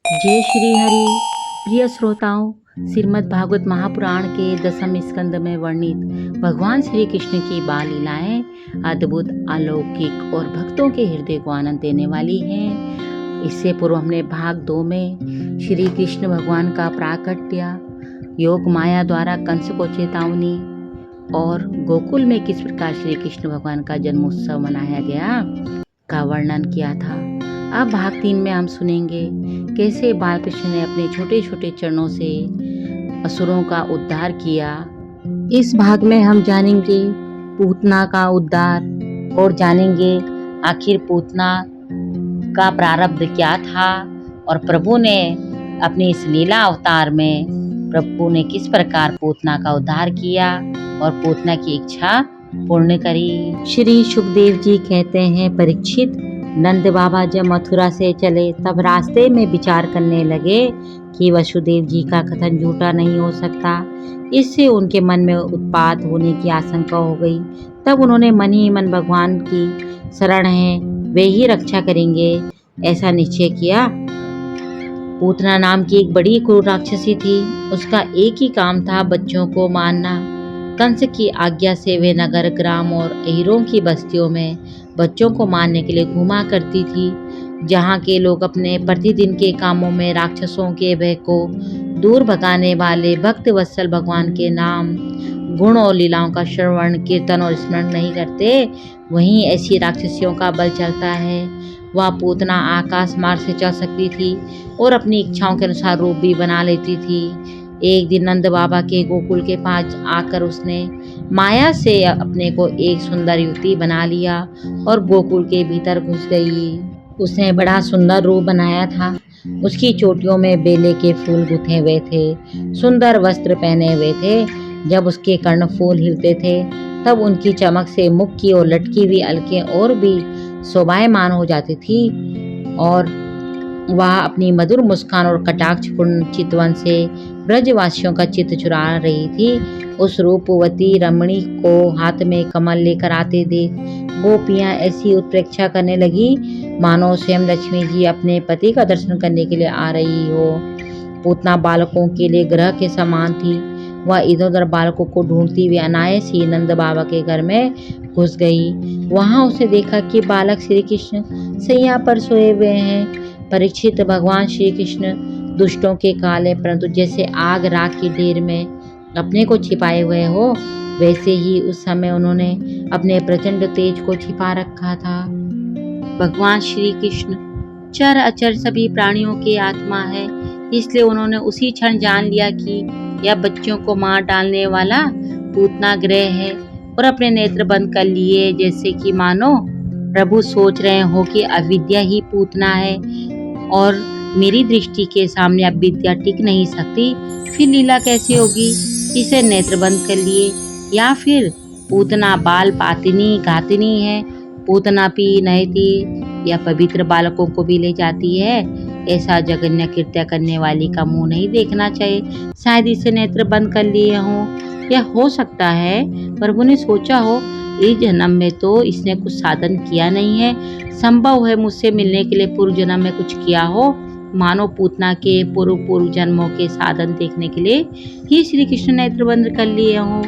जय श्री हरि। प्रिय श्रोताओं, श्रीमद् भागवत महापुराण के 10वें स्कंद में वर्णित भगवान श्री कृष्ण की बाल लीलाएं अद्भुत, अलौकिक और भक्तों के हृदय को आनंद देने वाली हैं। इससे पूर्व हमने भाग 2 में श्री कृष्ण भगवान का प्राकट्य, योग माया द्वारा कंस को चेतावनी और गोकुल में किस प्रकार श्री कृष्ण भगवान का जन्मोत्सव मनाया गया का वर्णन किया था। अब भाग 3 में हम सुनेंगे कैसे बालकृष्ण ने अपने छोटे छोटे चरणों से असुरों का उद्धार किया। इस भाग में हम जानेंगे पूतना का उद्धार और जानेंगे आखिर पूतना का प्रारब्ध क्या था और प्रभु ने अपनी इस लीला अवतार में प्रभु ने किस प्रकार पूतना का उद्धार किया और पूतना की इच्छा पूर्ण करी। श्री सुखदेव जी कहते हैं, परीक्षित, नंद बाबा जब मथुरा से चले तब रास्ते में विचार करने लगे कि वसुदेव जी का कथन झूठा नहीं हो सकता। इससे उनके मन में उत्पात होने की आशंका हो गई। तब उन्होंने मन ही मन भगवान की शरण है, वे ही रक्षा करेंगे, ऐसा निश्चय किया। पूतना नाम की एक बड़ी क्रूर राक्षसी थी। उसका एक ही काम था बच्चों को मारना। कंस की आज्ञा से वे नगर, ग्राम और अहीरों की बस्तियों में बच्चों को मारने के लिए घुमा करती थी। जहाँ के लोग अपने प्रतिदिन के कामों में राक्षसों के भय को दूर भगाने वाले भक्त वत्सल भगवान के नाम, गुण और लीलाओं का श्रवण, कीर्तन और स्मरण नहीं करते, वहीं ऐसी राक्षसियों का बल चलता है। वह पूतना आकाश मार्ग से चल सकती थी और अपनी इच्छाओं के अनुसार रूप भी बना लेती थी। एक दिन नंद बाबा के गोकुल के पास आकर उसने माया से अपने को एक सुंदर युवती बना लिया और गोकुल के भीतर घुस गई। उसने बड़ा सुंदर रूप बनाया था। उसकी चोटियों में बेले के फूल गुथे हुए थे, सुंदर वस्त्र पहने हुए थे। जब उसके कर्णफूल हिलते थे तब उनकी चमक से मुख की ओर लटकी हुई अलकें और भी शोभायमान हो जाती थी और वह अपनी मधुर मुस्कान और कटाक्षपूर्ण चितवन से ब्रजवासियों का चित्त चुरा रही थी। उस रूपवती रमणी को हाथ में कमल लेकर आते देख गोपियां ऐसी उत्प्रेक्षा करने लगी मानो स्वयं लक्ष्मी जी अपने पति का दर्शन करने के लिए आ रही हो। पूतना बालकों के लिए ग्रह के समान थी। वह इधर उधर बालकों को ढूंढती हुई अनायास ही नंद बाबा के घर में घुस गई। वहां उसने देखा कि बालक श्री कृष्ण सैया पर सोए हुए हैं। परीक्षित, भगवान श्री कृष्ण दुष्टों के काले, परंतु जैसे आग राख की ढेर में अपने को छिपाए हुए हो, वैसे ही उस समय उन्होंने अपने प्रचंड तेज को छिपा रखा था। भगवान श्री कृष्ण चर अचर सभी प्राणियों के आत्मा है, इसलिए उन्होंने उसी क्षण जान लिया कि यह बच्चों को मार डालने वाला पूतना ग्रह है और अपने नेत्र बंद कर लिए, जैसे कि मानो प्रभु सोच रहे हो कि अविद्या ही पूतना है और मेरी दृष्टि के सामने अविद्या टिक नहीं सकती, फिर लीला कैसी होगी। इसे नेत्र बंद कर लिए। या फिर पूतना बाल पातिनी घातिनी है, पूतना पी नहती या पवित्र बालकों को भी ले जाती है। ऐसा जघन्य कृत्य करने वाली का मुंह नहीं देखना चाहिए। शायद इसे नेत्र बंद कर लिए हों। यह हो सकता है प्रभु ने सोचा हो, इस जन्म में तो इसने कुछ साधन किया नहीं है, संभव है मुझसे मिलने के लिए पूर्व जन्म में कुछ किया हो। मानो पूतना के पूर्व जन्मों के साधन देखने के लिए ही श्री कृष्ण ने नेत्र बंद कर लिए हों।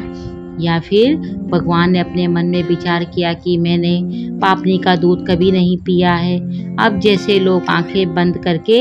या फिर भगवान ने अपने मन में विचार किया कि मैंने पापनी का दूध कभी नहीं पिया है, अब जैसे लोग आंखें बंद करके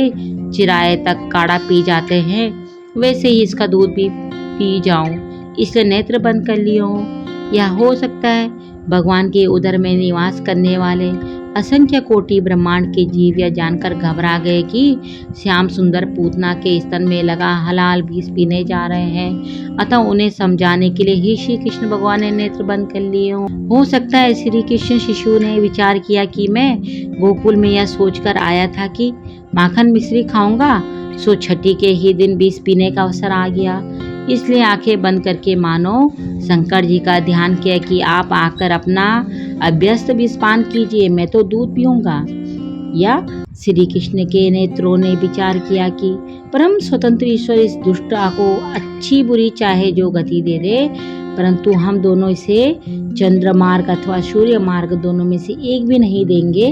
चिराए तक काढ़ा पी जाते हैं, वैसे ही इसका दूध भी पी जाऊं, इसलिए नेत्र बंद कर लिए हों। या हो सकता है भगवान के उदर में निवास करने वाले असंख्य कोटि ब्रह्मांड के जीव यह जानकर घबरा गए कि श्याम सुंदर पूतना के स्तन में लगा हलाल विष पीने जा रहे हैं, अतः उन्हें समझाने के लिए ही श्री कृष्ण भगवान ने नेत्र बंद कर लिए हों। हो सकता है श्री कृष्ण शिशु ने विचार किया कि मैं गोकुल में यह सोचकर आया था कि माखन मिश्री खाऊंगा, सो छठी के ही दिन विष पीने का अवसर आ गया, इसलिए आंखें बंद करके मानो शंकर जी का ध्यान किया कि आप आकर अपना अभ्यस्त विषपान कीजिए, मैं तो दूध पीऊंगा। या श्री कृष्ण के नेत्रों ने विचार किया कि परम स्वतंत्र ईश्वर इस दुष्टा को अच्छी बुरी चाहे जो गति दे दे, परंतु हम दोनों इसे चंद्र मार्ग अथवा सूर्य मार्ग दोनों में से एक भी नहीं देंगे,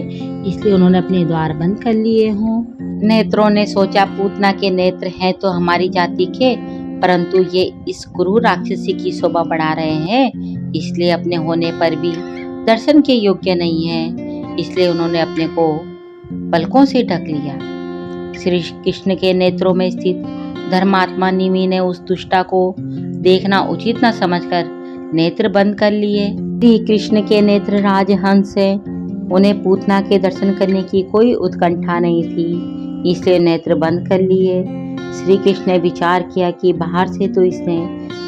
इसलिए उन्होंने अपने द्वार बंद कर लिए हों। नेत्रों ने सोचा पूतना के नेत्र हैं तो हमारी जाति के, परंतु ये इस क्रूर राक्षसी की शोभा बढ़ा रहे हैं, इसलिए अपने होने पर भी दर्शन के योग्य नहीं है, इसलिए उन्होंने अपने को पलकों से ढक लिया। श्री कृष्ण के नेत्रों में स्थित धर्मात्मा निमि ने उस दुष्टा को देखना उचित न समझकर नेत्र बंद कर लिए। श्री कृष्ण के नेत्र राजहंस है, उन्हें पूतना के दर्शन करने की कोई उत्कंठा नहीं थी, इसलिए नेत्र बंद कर लिए। श्री कृष्ण ने विचार किया कि बाहर से तो इसने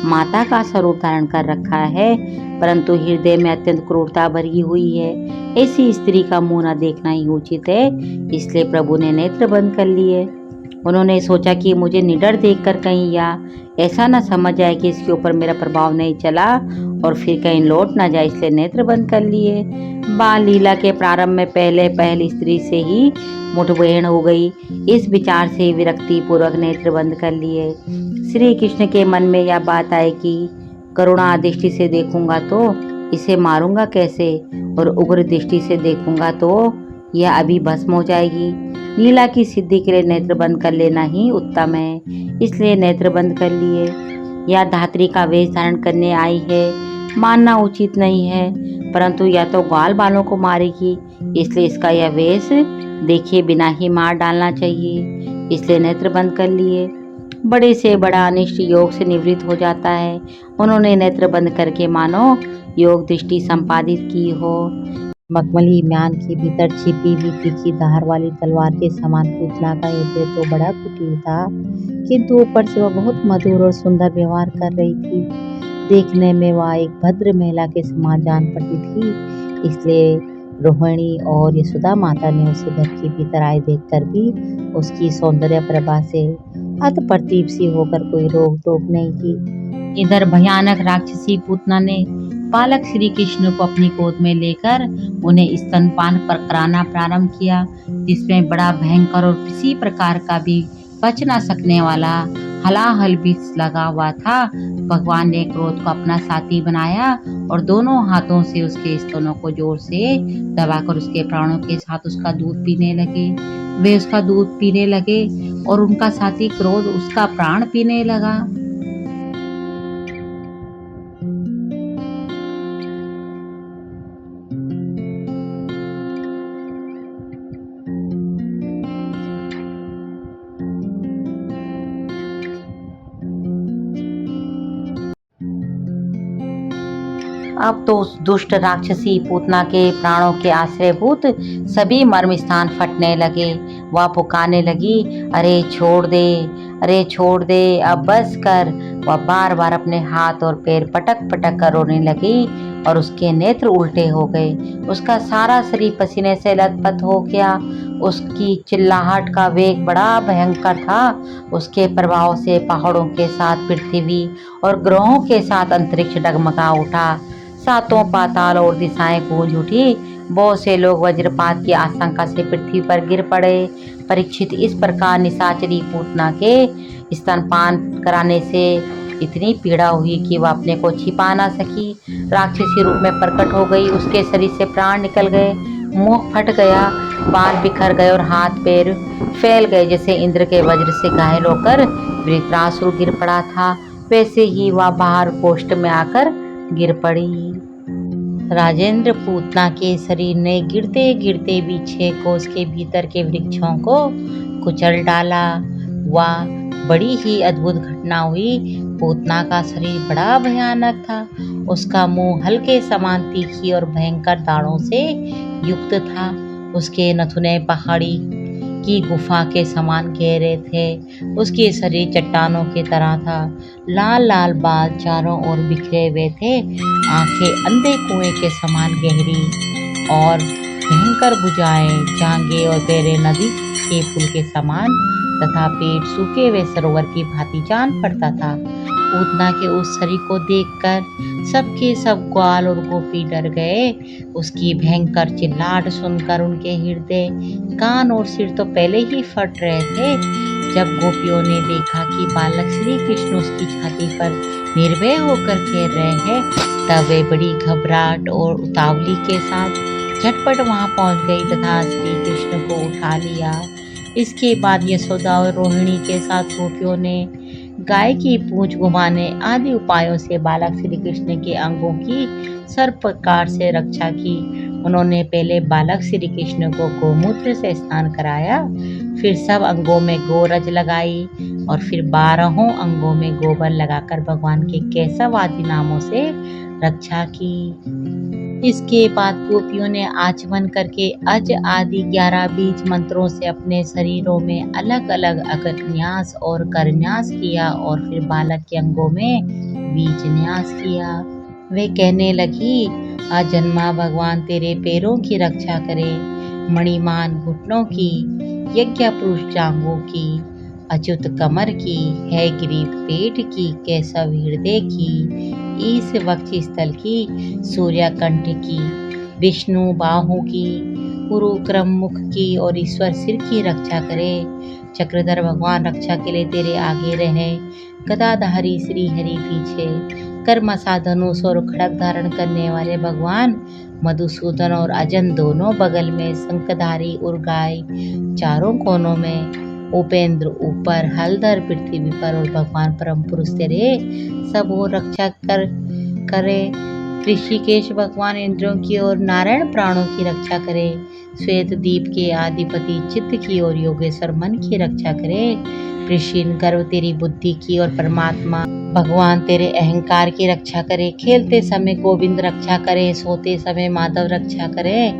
माता का स्वरूप धारण कर रखा है, परंतु हृदय में अत्यंत क्रूरता भरी हुई है, ऐसी स्त्री का मुंह न देखना ही उचित है, इसलिए प्रभु ने नेत्र बंद कर लिए। उन्होंने सोचा कि मुझे निडर देखकर कहीं या ऐसा न समझ जाए कि इसके ऊपर मेरा प्रभाव नहीं चला और फिर कहीं लौट न जाए, इसलिए नेत्र बंद कर लिए। बाल लीला के प्रारंभ में पहली स्त्री से ही मुठभेड़ हो गई, इस विचार से विरक्ति पूर्वक नेत्र बंद कर लिए। श्री कृष्ण के मन में यह बात आई कि करुणा दृष्टि से देखूंगा तो इसे मारूंगा कैसे, और उग्र दृष्टि से देखूंगा तो यह अभी भस्म हो जाएगी। लीला की सिद्धि के लिए नेत्र बंद कर लेना ही उत्तम है, इसलिए नेत्र बंद कर लिए। यह धात्री का वेश धारण करने आई है, मानना उचित नहीं है, परंतु या तो ग्वाल बालों को मारेगी, इसलिए इसका यह वेश देखे बिना ही मार डालना चाहिए, इसलिए नेत्र बंद कर लिए। बड़े से बड़ा अनिष्ट योग से निवृत्त हो जाता है, उन्होंने नेत्र बंद करके मानो योग दृष्टि संपादित की हो। मखमली म्यान के भीतर छिपी हुई तीखी धार वाली तलवार के समान पूतना का हृदय तो बड़ा कुटिल था, किंतु ऊपर से वह बहुत मधुर और सुंदर व्यवहार कर रही थी। देखने में वह एक भद्र महिला के समान जान पड़ती थी, इसलिए रोहिणी और यशोदा माता ने उसे घर के भीतर आए देखकर भी उसकी सौंदर्य प्रभा से अतप्रतीप सी होकर कोई रोक टोक नहीं की। इधर भयानक राक्षसी पूतना ने बालक श्री कृष्ण को अपनी गोद में लेकर उन्हें स्तनपान कराना प्रारंभ किया, जिसमें बड़ा भयंकर और किसी प्रकार का भी बच न सकने वाला हलाहल विष लगा हुआ था। भगवान ने क्रोध को अपना साथी बनाया और दोनों हाथों से उसके स्तनों को जोर से दबाकर उसके प्राणों के साथ उसका दूध पीने लगे। वे उसका दूध पीने लगे और उनका साथी क्रोध उसका प्राण पीने लगा। अब तो उस दुष्ट राक्षसी पूतना के प्राणों के आश्रयभूत सभी मर्म स्थान फटने लगे। वह पुकारने लगी, अरे छोड़ दे, अरे छोड़ दे, अब बस कर। वह बार बार अपने हाथ और पैर पटक पटक कर रोने लगी और उसके नेत्र उल्टे हो गए। उसका सारा शरीर पसीने से लथपथ हो गया। उसकी चिल्लाहट का वेग बड़ा भयंकर था। उसके प्रभाव से पहाड़ों के साथ पृथ्वी और ग्रहों के साथ अंतरिक्ष डगमगा उठा। सातों पाताल और दिशाएं गूंज उठी। बहुत से लोग वज्रपात की आशंका से पृथ्वी पर गिर पड़े। परीक्षित, इस प्रकार निशाचरी पूतना के स्तनपान कराने से इतनी पीड़ा हुई कि वह अपने को छिपा ना सकी। राक्षसी रूप में प्रकट हो गई। उसके शरीर से प्राण निकल गए, मुंह फट गया, बाल बिखर गए और हाथ पैर फैल गए। जैसे इंद्र के वज्र से घायल होकर वृत्रासुर गिर पड़ा था, वैसे ही वह बाहर कोष्ठ में आकर गिर पड़ी। राजेंद्र पूतना के शरीर ने गिरते गिरते भी 6 कोस के भीतर के वृक्षों को कुचल डाला। वह बड़ी ही अद्भुत घटना हुई। पूतना का शरीर बड़ा भयानक था। उसका मुंह हल्के समान तीखी और भयंकर दाढ़ों से युक्त था। उसके नथुने पहाड़ी की गुफा के समान गहरे थे। उसके शरीर चट्टानों की तरह था। लाल लाल बाल चारों ओर बिखरे हुए थे। आंखें अंधे कुएं के समान गहरी और भयंकर भुजाएं, जांघें और पैरें नदी के पुल के समान तथा पेट सूखे हुए सरोवर की भांति जान पड़ता था। पूतना के उस शरीर को देखकर सबके सब ग्वाल और गोपी डर गए। उसकी भयंकर चिल्लाहट सुनकर उनके हृदय, कान और सिर तो पहले ही फट रहे थे। जब गोपियों ने देखा कि बालक श्री कृष्ण उसकी छाती पर निर्भय होकर खेल रहे हैं। तब वे बड़ी घबराहट और उतावली के साथ झटपट वहां पहुंच गई तथा श्री कृष्ण को उठा लिया। इसके बाद यशोदा और रोहिणी के साथ गोपियों ने गाय की पूंछ घुमाने आदि उपायों से बालक श्री कृष्ण के अंगों की सर्व प्रकार से रक्षा की। उन्होंने पहले बालक श्री कृष्ण को गोमूत्र से स्नान कराया, फिर सब अंगों में गोरज लगाई और फिर 12 अंगों में गोबर लगाकर भगवान के केशव आदि नामों से रक्षा की। इसके बाद गोपियों ने आचमन करके अज आदि 11 बीज मंत्रों से अपने शरीरों में अलग अलग अग्रन्यास और करन्यास किया और फिर बालक के अंगों में बीज न्यास किया। वे कहने लगी, अजन्मा भगवान तेरे पैरों की रक्षा करे, मणिमान घुटनों की, यज्ञ पुरुष जांघों की, अच्युत कमर की, है गिरी पेट की, केशव हृदय की, ईश वक्षस्थल की, सूर्यकंठ की, विष्णु बाहों की, कुरुक्रम मुख की और ईश्वर सिर की रक्षा करे। चक्रधर भगवान रक्षा के लिए तेरे आगे रहे, गदाधारी श्री हरि पीछे, कर्मसा धनुष और खड़ग धारण करने वाले भगवान मधुसूदन और अजन दोनों बगल में, शंखधारी उर्गाई चारों कोनों में, उपेंद्र ऊपर, हलधर पृथ्वी पर और भगवान परम पुरुष तेरे सब और रक्षा करे। ऋषिकेश भगवान इंद्रियों की और नारायण प्राणों की रक्षा करे। श्वेत दीप के आदिपति चित्त की और योगेश्वर मन की रक्षा करे। ऋषिन गर्व तेरी बुद्धि की और परमात्मा भगवान तेरे अहंकार की रक्षा करे। खेलते समय गोविंद रक्षा करे, सोते समय माधव रक्षा करे,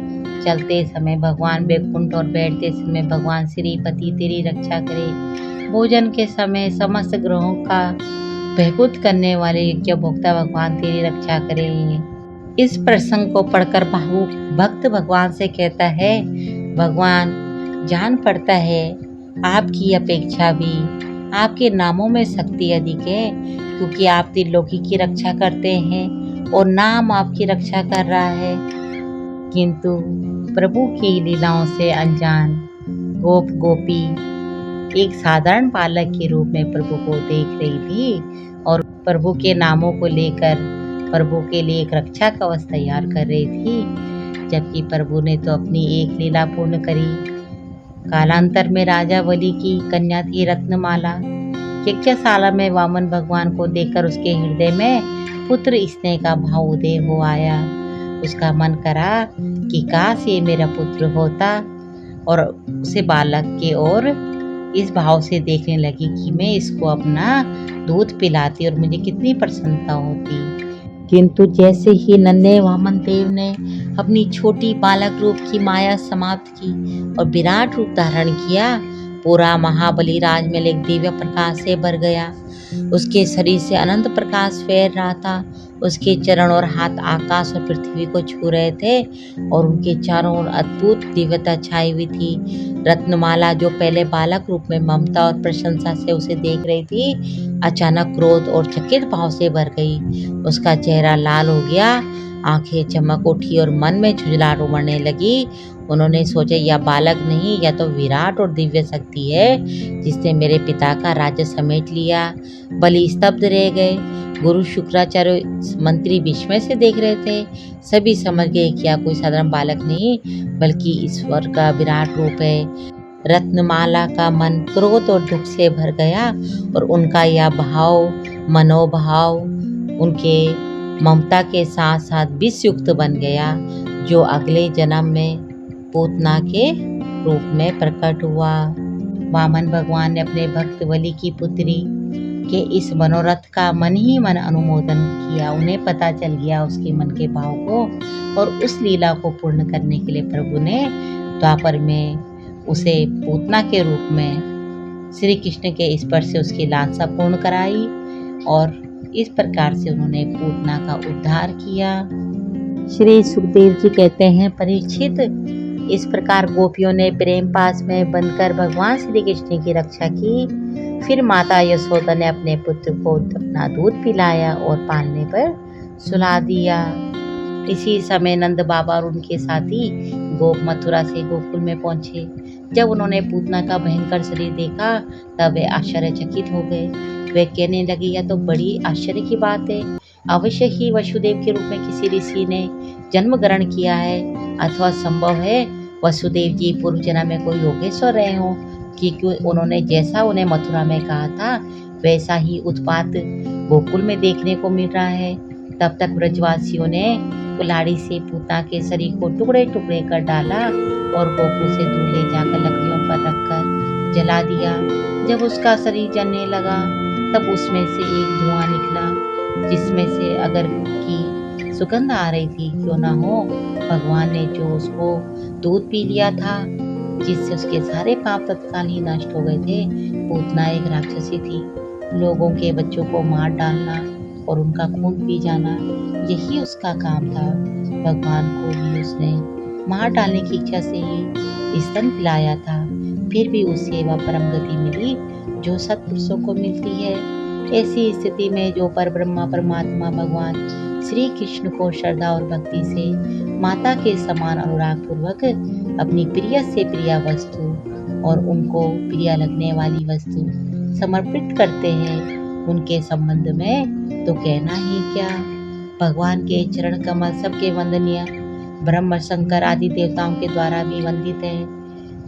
चलते समय भगवान बैकुंठ और बैठते समय भगवान श्रीपति तेरी रक्षा करे। भोजन के समय समस्त ग्रहों का बहबूद करने वाले यज्ञ भोक्ता भगवान तेरी रक्षा करे। इस प्रसंग को पढ़कर भावुक भक्त भगवान से कहता है, भगवान जान पड़ता है आपकी अपेक्षा भी आपके नामों में शक्ति अधिक है, क्योंकि आप त्रिलोकी की रक्षा करते हैं और नाम आपकी रक्षा कर रहा है। किंतु प्रभु की लीलाओं से अनजान गोप गोपी एक साधारण बालक के रूप में प्रभु को देख रही थी और प्रभु के नामों को लेकर प्रभु के लिए एक रक्षा कवच तैयार कर रही थी, जबकि प्रभु ने तो अपनी एक लीला पूर्ण करी। कालांतर में राजा बलि की कन्या थी रत्नमाला। यज्ञशाला में वामन भगवान को देखकर उसके हृदय में पुत्र स्नेह का भाव उदय हो आया। उसका मन करा कि काश ये मेरा पुत्र होता, और उसे बालक के ओर इस भाव से देखने लगी कि मैं इसको अपना दूध पिलाती और मुझे कितनी प्रसन्नता होती। किंतु जैसे ही नन्हे वामन देव ने अपनी छोटी बालक रूप की माया समाप्त की और विराट रूप धारण किया, पूरा महाबली राजमहल एक दिव्य प्रकाश से भर गया। उसके शरीर से अनंत प्रकाश फैल रहा था। उसके चरण और हाथ आकाश और पृथ्वी को छू रहे थे और उनके चारों ओर अद्भुत दिव्यता छाई हुई थी। रत्नमाला, जो पहले बालक रूप में ममता और प्रशंसा से उसे देख रही थी, अचानक क्रोध और चकित भाव से भर गई। उसका चेहरा लाल हो गया, आंखें चमक उठी और मन में झुंझलाहट उमड़ने लगी। उन्होंने सोचा, यह बालक नहीं, यह तो विराट और दिव्य शक्ति है जिसने मेरे पिता का राज्य समेट लिया। बलि स्तब्ध रह गए। गुरु शुक्राचार्य मंत्री विस्मय से देख रहे थे। सभी समझ गए कि यह कोई साधारण बालक नहीं बल्कि ईश्वर का विराट रूप है। रत्नमाला का मन क्रोध और दुख से भर गया और उनका यह मनोभाव उनके ममता के साथ साथ विषयुक्त बन गया, जो अगले जन्म में पूतना के रूप में प्रकट हुआ। वामन भगवान ने अपने भक्त बलि की पुत्री के इस मनोरथ का मन ही मन अनुमोदन किया। उन्हें पता चल गया उसके मन के भाव को, और उस लीला को पूर्ण करने के लिए प्रभु ने द्वापर में उसे पूतना के रूप में श्री कृष्ण के स्पर्श से उसकी लालसा पूर्ण कराई, और इस प्रकार से उन्होंने पूतना का उद्धार किया। श्री सुखदेव जी कहते हैं, परीक्षित, इस प्रकार गोपियों ने प्रेम पास में बंधकर भगवान श्री कृष्ण की रक्षा की। फिर माता यशोदा ने अपने पुत्र को अपना दूध पिलाया और पालने पर सुला दिया। इसी समय नंद बाबा और उनके साथी गोप मथुरा से गोकुल में पहुंचे। जब उन्होंने पूतना का भयंकर शरीर देखा तब वे आश्चर्यचकित हो गए। वह कहने लगी, यह तो बड़ी आश्चर्य की बात है। अवश्य ही वसुदेव के रूप में किसी ऋषि ने जन्म ग्रहण किया है, अथवा संभव है वसुदेव जी पूर्व जन्म में कोई योगेश्वर रहे हों, क्योंकि उन्होंने जैसा उन्हें मथुरा में कहा था वैसा ही उत्पात गोकुल में देखने को मिल रहा है। तब तक ब्रजवासियों ने कुल्हाड़ी से पूतना के शरीर को टुकड़े टुकड़े कर डाला और गोकुल से दूर ले जाकर लकड़ियों पर रखकर जला दिया। जब उसका शरीर जलने लगा तब उसमें से एक धुआं निकला, जिसमें से अगर की सुगंध आ रही थी। क्यों ना हो, भगवान ने जो उसको दूध पी लिया था, जिससे उसके सारे पाप तत्काल ही नष्ट हो गए थे। पूतना एक राक्षसी थी, लोगों के बच्चों को मार डालना और उनका खून पी जाना, यही उसका काम था। भगवान को भी उसने मार डालने की इच्छा से ही स्तन पिलाया था, फिर भी उसे वह परम गति मिली जो सत्पुरुषों को मिलती है। ऐसी स्थिति में जो परब्रह्मा परमात्मा भगवान श्री कृष्ण को श्रद्धा और भक्ति से माता के समान अनुराग पूर्वक अपनी प्रिय से प्रिय वस्तु और उनको प्रिय लगने वाली वस्तु समर्पित करते हैं, उनके संबंध में तो कहना ही क्या। भगवान के चरण कमल सबके वंदनीय, ब्रह्म शंकर आदि देवताओं के द्वारा भी वंदित है।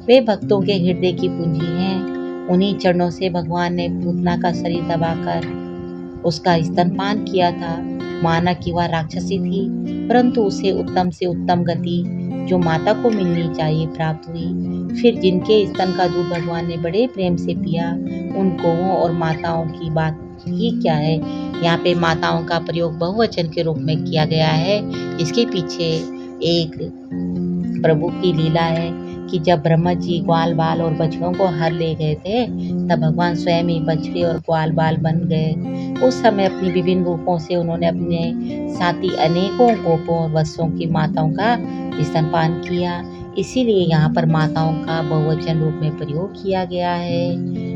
वे भक्तों के हृदय की पूंजी हैं। उन्हीं चरणों से भगवान ने पूतना का शरीर दबाकर उसका स्तनपान किया था। माना कि वह राक्षसी थी, परंतु उसे उत्तम से उत्तम गति जो माता को मिलनी चाहिए प्राप्त हुई। फिर जिनके स्तन का दूध भगवान ने बड़े प्रेम से पिया, उन गौओं और माताओं की बात ही क्या है। यहाँ पे माताओं का प्रयोग बहुवचन के रूप में किया गया है। इसके पीछे एक प्रभु की लीला है कि जब ब्रह्मा जी ग्वाल बाल और बछड़ों को हर ले गए थे, तब भगवान स्वयं ही बछड़े और ग्वाल बाल बन गए। उस समय अपनी विभिन्न रूपों से उन्होंने अपने साथी अनेकों गोपों और वत्सों की माताओं का स्तनपान किया। इसीलिए यहाँ पर माताओं का बहुवचन रूप में प्रयोग किया गया है।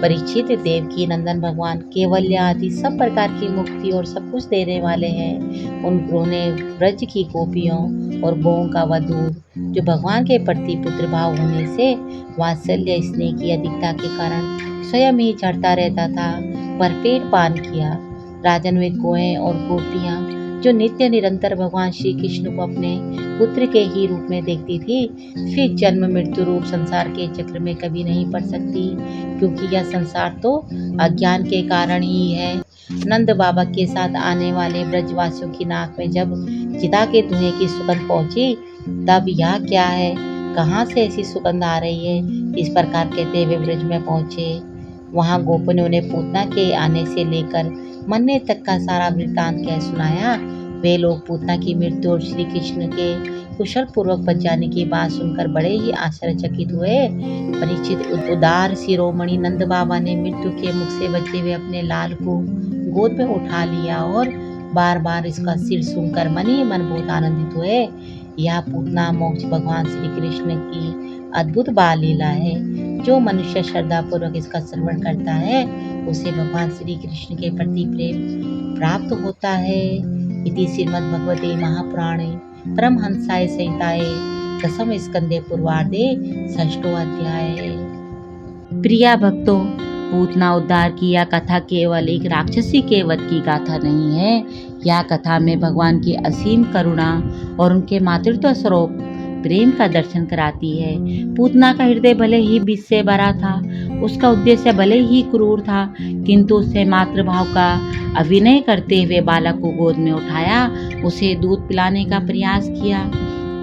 परीक्षित देवकी नंदन भगवान केवल्य आदि सब प्रकार की मुक्ति और सब कुछ देने वाले हैं। उन्होंने ब्रज की गोपियों और गौओं का वह दूध जो भगवान के प्रति पुत्र भाव होने से वात्सल्य स्नेह की अधिकता के कारण स्वयं ही झड़ता रहता था, भरपेट पान किया। राजन वे गौएं और गोपियां जो नित्य निरंतर भगवान श्री कृष्ण को अपने पुत्र के ही रूप में देखती थी, फिर जन्म मृत्यु रूप संसार के चक्र में कभी नहीं पड़ सकती, क्योंकि यह संसार तो अज्ञान के कारण ही है। नंद बाबा के साथ आने वाले ब्रजवासियों की नाक में जब चिता के धुएं की सुगंध पहुंची, तब यह क्या है, कहाँ से ऐसी सुगंध आ रही है, इस प्रकार कहते हुए ब्रज में पहुंचे। वहां गोपों ने उन्हें पूतना के आने से लेकर मरने तक का सारा वृत्तांत कह सुनाया। वे लोग पूतना की मृत्यु और श्री कृष्ण के कुशल पूर्वक बच जाने की बात सुनकर बड़े ही आश्चर्यचकित हुए। परीक्षित उदार शिरोमणि नंद बाबा ने मृत्यु के मुख से बचे हुए अपने लाल को गोद में उठा लिया और बार बार इसका सिर सुनकर मन ही मन बहुत आनंदित हुए। यह पूतना मोक्ष भगवान श्री कृष्ण की अद्भुत बाल लीला है। जो मनुष्य श्रद्धा पूर्वक इसका श्रवण करता है, उसे भगवान श्री कृष्ण के प्रति प्रेम प्राप्त होता है। इति श्रीमद्भगवते महापुराणे परमहंसाय संहिताय दशम स्कंदे पूर्वार्धे षष्ठो अध्याय। प्रिया भक्तों, पूतना उद्धार की यह कथा केवल एक राक्षसी के वध की गाथा नहीं है। यह कथा में भगवान की असीम करुणा और उनके मातृत्व स्वरूप प्रेम का दर्शन कराती है। पूतना का हृदय भले ही विष से भरा था, उसका उद्देश्य भले ही क्रूर था, किंतु उसने मातृभाव का अभिनय करते हुए बालक को गोद में उठाया, उसे दूध पिलाने का प्रयास किया।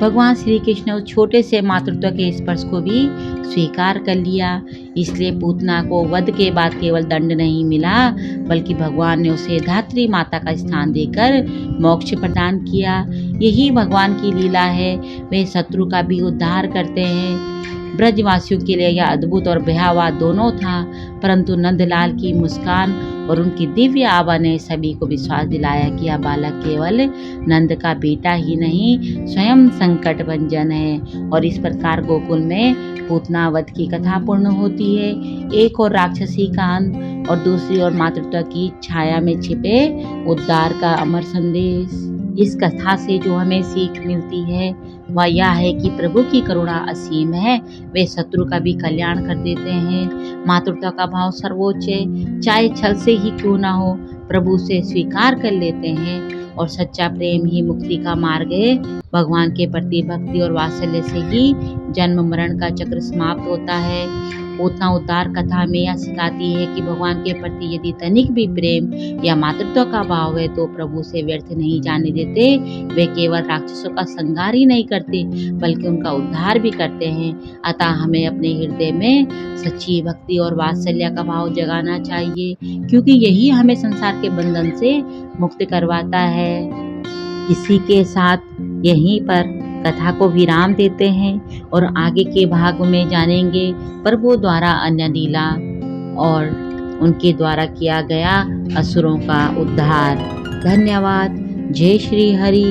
भगवान श्री कृष्ण ने उस छोटे से मातृत्व के स्पर्श को भी स्वीकार कर लिया। इसलिए पूतना को वध के बाद केवल दंड नहीं मिला, बल्कि भगवान ने उसे धात्री माता का स्थान देकर मोक्ष प्रदान किया। यही भगवान की लीला है। वे शत्रु का भी उद्धार करते हैं। ब्रजवासियों के लिए यह अद्भुत और भयावह दोनों था, परंतु नंदलाल की मुस्कान और उनकी दिव्य आभा ने सभी को विश्वास दिलाया कि यह बालक केवल नंद का बेटा ही नहीं, स्वयं संकट भंजन है। और इस प्रकार गोकुल में पूतना वध की कथा पूर्ण होती है। एक और राक्षसी का अंत और दूसरी ओर मातृत्व की छाया में छिपे उद्धार का अमर संदेश। इस कथा से जो हमें सीख मिलती है वह यह है कि प्रभु की करुणा असीम है। वे शत्रु का भी कल्याण कर देते हैं। मातृत्व का भाव सर्वोच्च है, चाहे छल से ही क्यों ना हो, प्रभु से स्वीकार कर लेते हैं। और सच्चा प्रेम ही मुक्ति का मार्ग है। भगवान के प्रति भक्ति और वात्सल्य से ही जन्म मरण का चक्र समाप्त होता है। पूतना उद्धार कथा हमें यह सिखाती है कि भगवान के प्रति यदि तनिक भी प्रेम या मातृत्व का भाव है तो प्रभु से व्यर्थ नहीं जाने देते। वे केवल राक्षसों का संहार ही नहीं करते बल्कि उनका उद्धार भी करते हैं। अतः हमें अपने हृदय में सच्ची भक्ति और वात्सल्य का भाव जगाना चाहिए, क्योंकि यही हमें संसार के बंधन से मुक्त करवाता है। इसी के साथ यहीं पर कथा को विराम देते हैं और आगे के भाग में जानेंगे प्रभु द्वारा अन्य लीला और उनके द्वारा किया गया असुरों का उद्धार। धन्यवाद। जय श्री हरि।